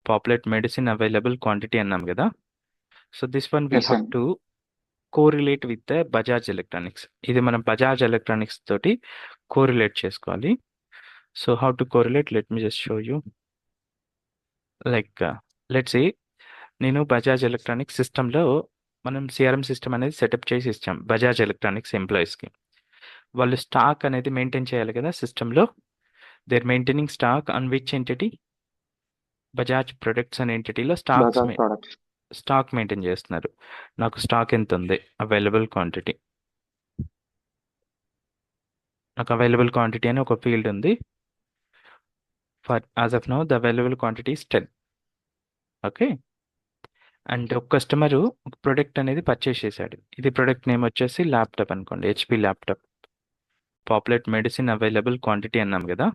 Populate medicine available quantity అన్నాం కదా. So this one we as have అండి. To correlate with the Bajaj Electronics. ఇది మనం బజాజ్ ఎలక్ట్రానిక్స్ తోటి కోరిలేట్ చేసుకోవాలి. So how to correlate, let me just show you. Like let's say నేను Bajaj electronics సిస్టంలో మనం సిఆర్ఎం సిస్టమ్ అనేది సెటప్ చేసి ఇచ్చాం బజాజ్ ఎలక్ట్రానిక్స్ ఎంప్లాయీస్కి. వాళ్ళు స్టాక్ అనేది మెయింటైన్ చేయాలి కదా సిస్టంలో. There maintaining stock on which entity? Bajaj products అనే ఎంటిటీలో బజాజ్ ప్రొడక్ట్స్. స్టాక్ మెయింటైన్ చేస్తున్నారు. నాకు స్టాక్ ఎంత ఉంది, అవైలబుల్ క్వాంటిటీ. నాకు అవైలబుల్ క్వాంటిటీ అని ఒక ఫీల్డ్ ఉంది. For as of now the available quantity is 10. Okay. And ఒక కస్టమరు ఒక ప్రొడక్ట్ అనేది పర్చేస్ చేశాడు. ఇది ప్రొడక్ట్ నేమ్ వచ్చేసి ల్యాప్టాప్ అనుకోండి, HP laptop. Populate medicine available quantity అన్నాం కదా.